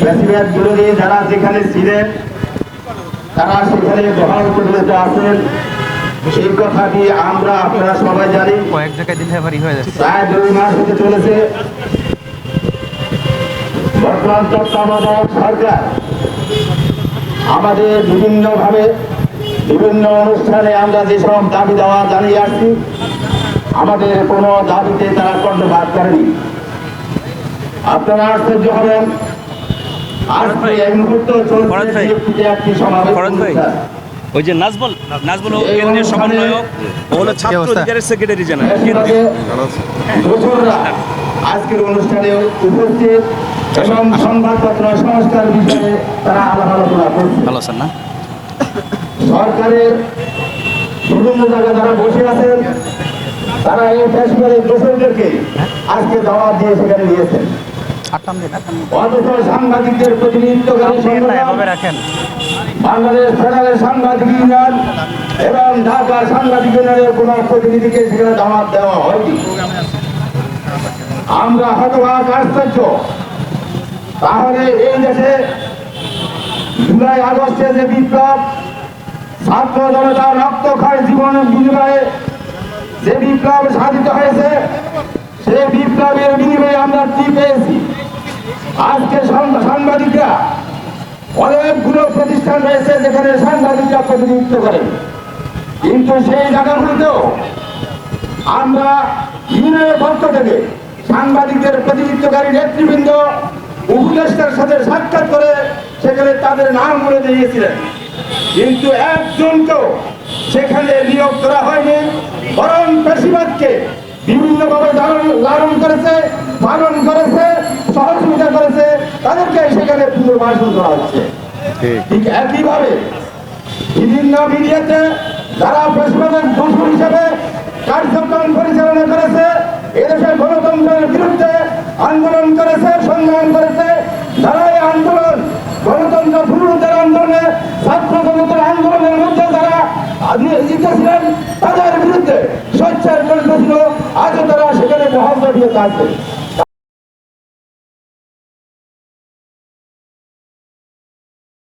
ফ্যাসিবাদ বিরোধী যারা যেখানে ছিলেন তারা সেখানে বহাল পরিণত আছেন, এই কথাটি আমরা আপনারা সবাই জানি। কয়েক জায়গায় দিলে বাড়ি হয়ে যাচ্ছে। প্রায় 2 মাস হতে চলেছে বর্তমান তত্ত্বাবধায়ক সরকার আমাদের বিভিন্নভাবে বিভিন্ন অনুষ্ঠানে আমরা যেসব দাবি দেওয়া জানিয়ে আসছি, আমাদের কোনো দাবিতে তারা কর্ণপাত করেনি। আপনারা আশ্চর্য হবেন, আজকে এই মুহূর্তে চলছে একটি সমাবেশ। ওই যে নাজবল কেন্দ্রীয় সমন্বয়ক হলো ছাত্র অধিকারের সেক্রেটারি জেনারেল আজকের অনুষ্ঠানে উপস্থিত এবং সংবাদপত্র সংস্কার বিষয়ে তারা আলোচনা করছে। সরকারের বিভিন্ন জায়গায় যারা বসে আছেন তারা এই ফ্যাসিবাদের দোষরদেরকে আজকে দাওয়াত দিয়ে সেখানে নিয়েছেন। অথচ সাংবাদিকদের প্রতিনিধিত্বকারী সংগঠন বাংলাদেশ ফেডারেল সাংবাদিক ইউনিয়ন এবং ঢাকা সাংবাদিক ইউনিয়নের কোন প্রতিনিধিকে সেখানে দাওয়াত দেওয়া হয়নি। আমরা হতবাক আশ্চর্য। তাহলে এই দেশে জুলাই আগস্টে যে বিপ্লব, ছাত্র জনতার রক্ত ক্ষয় জীবনের বিনিময়ে যে বিপ্লব সাধিত হয়েছে, সেই বিপ্লবের বিনিময়ে আমরা কি পেয়েছি? আজকে সাংবাদিকরা অনেকগুলো প্রতিষ্ঠান রয়েছে যেখানে সাংবাদিকরা প্রতিনিধিত্ব করেন, কিন্তু সেই জায়গাগুলোতেও আমরা ইউনিয়নের পক্ষ থেকে সাংবাদিকদের প্রতিনিধিত্বকারী নেতৃবৃন্দ উপদেষ্টার সাথে সাক্ষাৎ করে সেখানে তাদের নাম বলে দিয়েছিলেন, কিন্তু একজনকেও সেখানে নিয়োগ করা হয়নি। বরং ফ্যাসিবাদকে বিভিন্নভাবে লালন করেছে, পালন করেছে, সহযোগিতা করেছে, তাদেরকে সেখানে পুনর্বাসন করা হচ্ছে। ঠিক একইভাবে বিভিন্ন মিডিয়াতে যারা ফ্যাসিবাদের দোষর হিসেবে কার্যক্রম পরিচালনা করেছে, এদেশের গণতন্ত্রের বিরুদ্ধে আন্দোলন করেছে, সংগ্রাম করেছে, যারা এই আন্দোলন গণতন্ত্র পুনরুদ্ধার আন্দোলনে ছাত্র জনতার আন্দোলনের মধ্যে যারা জিতেছিলেন তাদের বিরুদ্ধে সোচ্চার করেছিল, আজও তারা সেখানে বহাল দাঁড়িয়ে আছে।